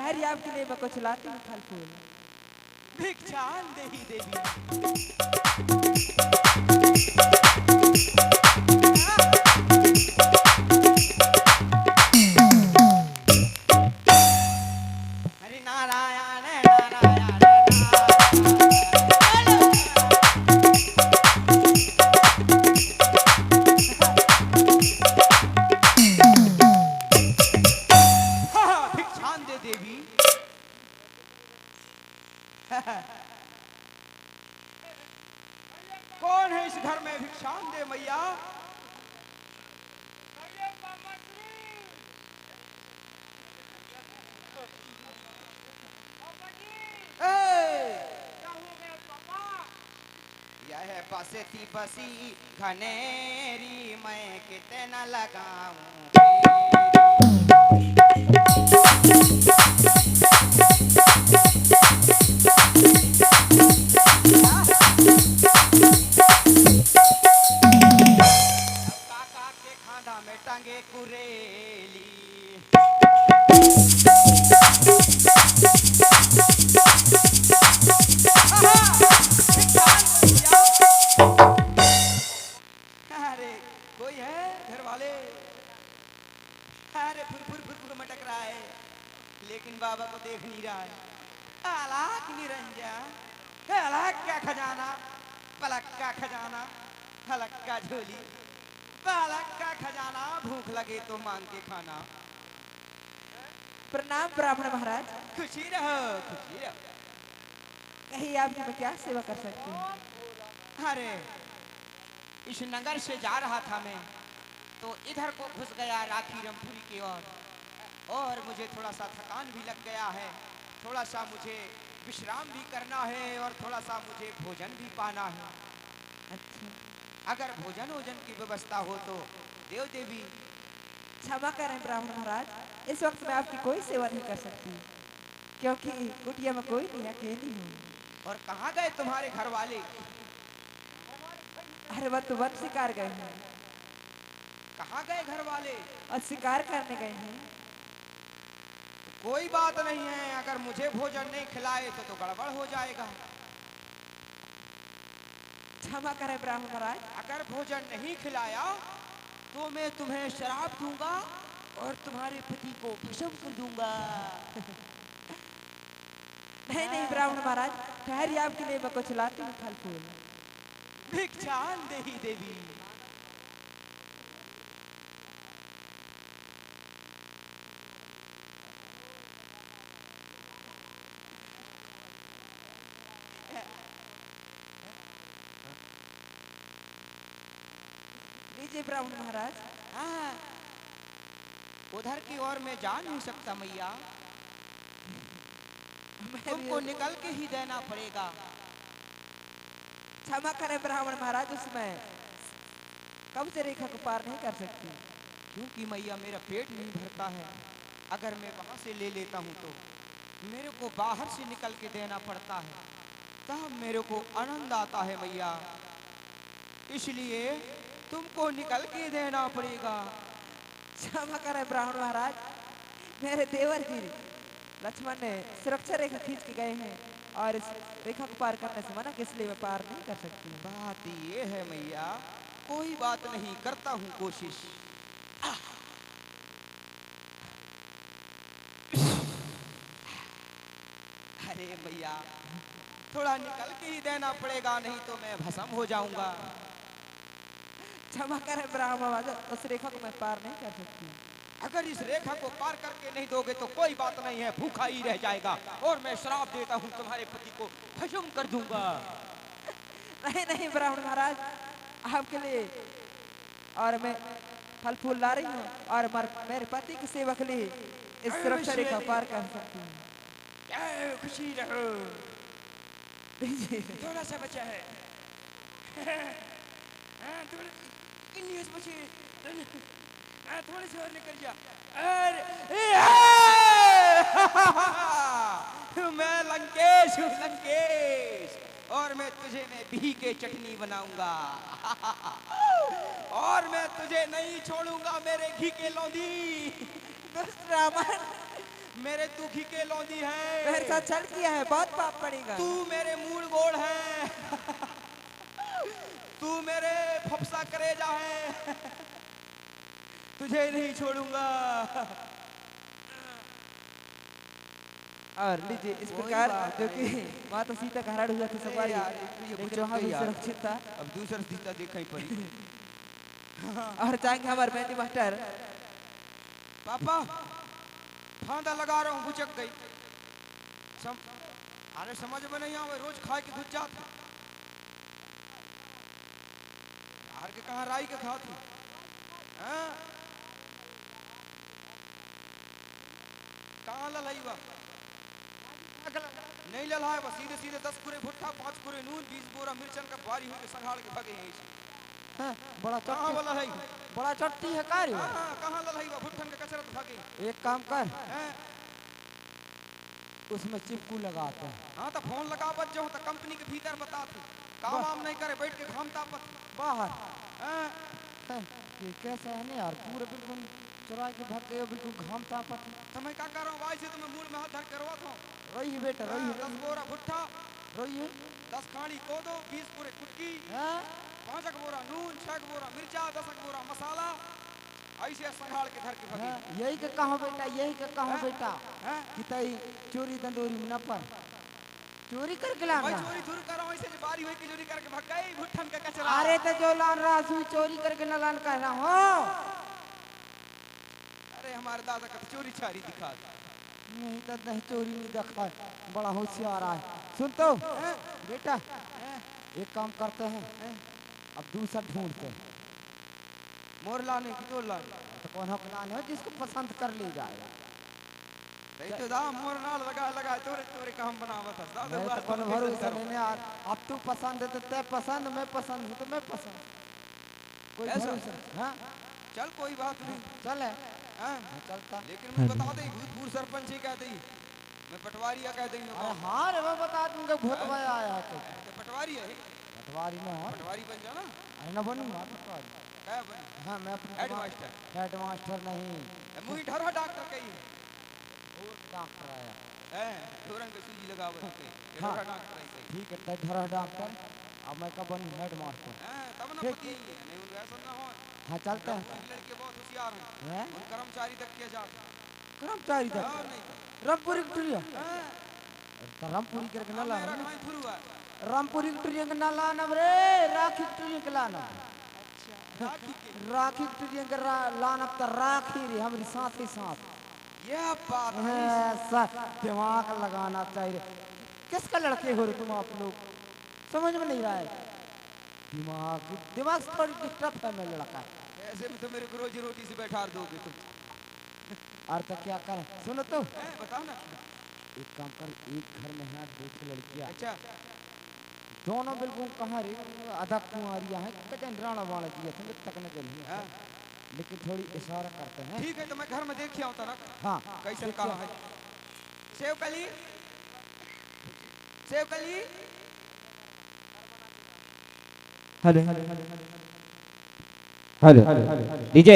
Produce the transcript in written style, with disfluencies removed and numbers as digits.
ठहरिए आपके लिए मैं कुछ लाती हूँ फल फूल। भिक्षान देही देवी। हरि नारायण नारायण भिक्षान दे देवी। कौन है इस घर में भिक्षान दे मैया? यह बसती बसी घनेरी मैं कितना लगाऊं काका के खांदा में टांगे कुरेली। अरे कोई है घर वाले? अरे फुर फुर फुर फुर मटक रहा है लेकिन बाबा को देख नहीं रहा है। आलाक निरंजन, आलाक का खजाना, पलक का खजाना, हलक का झोली, बालक का खजाना, भूख लगे तो मांग के खाना। प्रणाम ब्राह्मण महाराज। खुशी रहो खुशी रहो। कहीं आपकी मैं क्या सेवा कर सकती हूँ? अरे इस नगर से जा रहा था मैं तो इधर को घुस गया राखी रामपुरी की ओर और मुझे थोड़ा सा थकान भी लग गया है। थोड़ा सा मुझे विश्राम भी करना है और थोड़ा सा मुझे भोजन भी पाना है। अच्छा, अगर भोजन वोजन की व्यवस्था हो तो देव देवी। क्षमा करें ब्राह्मण महाराज, इस वक्त मैं आपकी कोई सेवा नहीं कर सकती क्योंकि कुटिया में कोई नहीं, अकेली हूँ। और कहाँ गए तुम्हारे घर वाले? अरे वह तो वन शिकार गए हैं। कहाँ गए घर वाले? और शिकार करने गए हैं। कोई बात नहीं है, अगर मुझे भोजन नहीं खिलाए तो गड़बड़ हो जाएगा। क्षमा करें ब्राह्मण महाराज। अगर भोजन नहीं खिलाया तो मैं तुम्हें शराब दूंगा और तुम्हारे पति को भस्म कर दूंगा। नहीं नहीं ब्राह्मण महाराज, ठहरिए आपके लिए मैं कुछ लाती हूँ फल फूल। भिक्षान देही देवी। लीजिए ब्राह्मण महाराज। हाँ, उधर की ओर मैं जा नहीं सकता मैया, तुमको निकल के ही देना पड़ेगा। क्षमा करें ब्राह्मण महाराज, उसमें कब से रेखा को पार नहीं कर सकती क्योंकि मैया मेरा पेट नहीं भरता है। अगर मैं वहां से ले लेता हूँ तो मेरे को बाहर से निकल के देना पड़ता है, तब मेरे को आनंद आता है मैया। इसलिए तुमको निकल के देना पड़ेगा। क्षमा करें ब्राह्मण महाराज, मेरे देवर जी लक्ष्मण ने सुरक्षा रेखा खींच के गए हैं और इस रेखा को पार करने से मना, इसलिए मैं पार नहीं कर सकती। बात ये है मैया, कोई बात नहीं, करता हूँ कोशिश। अरे मैया थोड़ा निकल के ही देना पड़ेगा, नहीं तो मैं भस्म हो जाऊंगा। क्षमा करें ब्राह्मण महाराज, उस रेखा को मैं पार नहीं कर सकती। अगर इस रेखा को पार करके नहीं दोगे तो कोई बात नहीं है, भूखा ही रह जाएगा और मैं श्राप देता हूँ तुम्हारे पति को भस्म कर दूंगा। नहीं नहीं ब्राह्मण महाराज, आपके लिए और मैं फल फूल ला रही हूँ और मेरे पति की सेवा के लिए इस सुरक्षा रेखा पार कर सकती हूँ। खुशी रहो। थोड़ा सा बचा है। थोड़ी सी और निकल जा। मैं लंकेश हूँ, लंकेश, और मैं तुझे में घी के चटनी बनाऊंगा और मैं तुझे नहीं छोड़ूंगा मेरे घी के लौंदी। दुष्ट रावण, मेरे दुखी के लौंदी है। मेरे साथ छल किया है, बहुत पाप पड़ेगा। तू मेरे मूड गोड़ है। तू मेरे फफसा करेजा है। तुझे नहीं छोड़ूंगा। और लीजिए इस वही प्रकार बात जो है। कि माता सीता का हरण हुआ था सवारी, यार, ये लेकिन बुचक वहाँ गई भी यार। सुरक्षित था। अब दूसरा सीता देखा ही पड़ी। और चाहेंगे हमारे मेहंदी मास्टर। पापा फांदा लगा रहा हूँ, बुचक गई। अरे समझ में नहीं आवे, रोज खाए के घुस जात। हार के कहाँ राई के खात हूँ। हाँ? कहाँ ललाई बा? नहीं ललाए बस, सीधे सीधे 10 कुरे भुट्टा, 5 कुरे नून, 20 बोरा मिर्चन का बारी होके संघाड़ के भागे यहीं से। हाँ, बड़ा कहाँ वाला है? बड़ा चट्टी है कार्य। हाँ, कहाँ ललाई बा? भुट्टन के कचरत भागे। एक काम कर, हैं? उसमें चिपकू लगाते हैं। हाँ तो फोन लगा बच जाओ तो कंपनी के भीतर बता तू। काम वाम नहीं करे, बैठ के घामता पत बाहर। हैं? ये कैसा है ना यार, पूरे बिल्कुल चुरा के भाग गए, बिल्कुल घामता पत। तो मैं क्या कर रहा हूँ भाई से, तुम्हें मूड में हाथ धर करवा था। रही बेटा, रही 10 बोरा भुट्टा, रही 10 खाड़ी कोदो, 20 पूरे कुटकी, है। 5 बोरा नून, 6 बोरा मिर्चा, 10 बोरा मसाला, ऐसे संभाल के धर के भागे। यही के कहो बेटा, यही के कहो बेटा हैं? कि तई चोरी दंदोरी में न पर चोरी करके मैं लाना। चोरी थोड़ी कर रहा हूँ, ऐसे जो बारी हुई की चोरी करके भाग गई भुट्टन का कचरा। अरे तो जो लान रहा सु चोरी करके न लान कह रहा हूँ। अरे हमारे दादा का तो चोरी चारी दिखा। नहीं तो नहीं, चोरी नहीं देखा, बड़ा होशियार है। सुन तो बेटा, एक काम करते हैं, अब दूसरा ढूंढते हैं। मोर लाने की तो लाने तो कौन हो लाने हो जिसको पसंद कर ले जाएगा। नहीं तो दा मोर नाल लगा तोरे तोरे काम बनावत है। दादा मैं तो कौन भरोसा नहीं यार, अब तू पसंद है तो तय पसंद, मैं पसंद हूँ तो मैं पसंद। कोई ऐसा? भरोसा हाँ चल कोई बात नहीं। चल है हाँ? चलता। लेकिन मुझे बता दे, भूतपूर्व सरपंच ही कह दी, मैं पटवारिया कह देंगे। अरे हाँ रे, मैं बता दूंगा भूत भाया आया है तो। पटवारी है, पटवारी में हो, पटवारी बन जाना। अरे न बनूंगा पटवारी। क्या बन? हाँ मैं अपनी हेडमास्टर। हेडमास्टर नहीं, मुही ढरा डॉक्टर कही डॉक्टर आया। है, ढोरंग के सूजी लगावत के हाँ। ढरा डॉक्टर है। ठीक है, तय धरा डॉक्टर, अब मैं कब बनूँ हेडमास्टर। हैं, तब ना ठीक। पति नहीं उनका ऐसा ना हो। हाँ चलते हैं। लड़के बहुत होशियार हैं, हैं? उन कर्मचारी तक किया जाता। कर्मचारी तक और नहीं रामपुरी टुरिया, हैं? रामपुरी करके न मेरा लाना, खाई फुरुआ। रामपुरी टुरिया के न लाना रे, राखी टुरिया के लाना। राखी के राखी टुरिया के लाना तो राखी रे हमारी साथ ही साथ। यह बात है। ऐसा दिमाग लगाना चाहिए। किसका लड़के हो रहे तुम आप लोग, समझ में नहीं रहा है। दिमाग दिमाग से थोड़ी डिस्टर्ब है मेरा लड़का। ऐसे में तो मेरे को रोजी रोटी से बैठा दोगे तुम। और तो क्या कर, सुनो तो बताओ ना। एक काम कर, एक घर में है दो ठो लड़कियां, अच्छा दोनों बिल्कुल कहाँ रे आधा कुंवारियां हैं, कजन राणा वाणा जी थे तक न करी है, हाँ? लेकिन थोड़ी इशारा करते हैं। ठीक है, तो मैं घर में देख आता ना हाँ कैसे कहा है। सेव कली, सेव कली। Hello hello DJ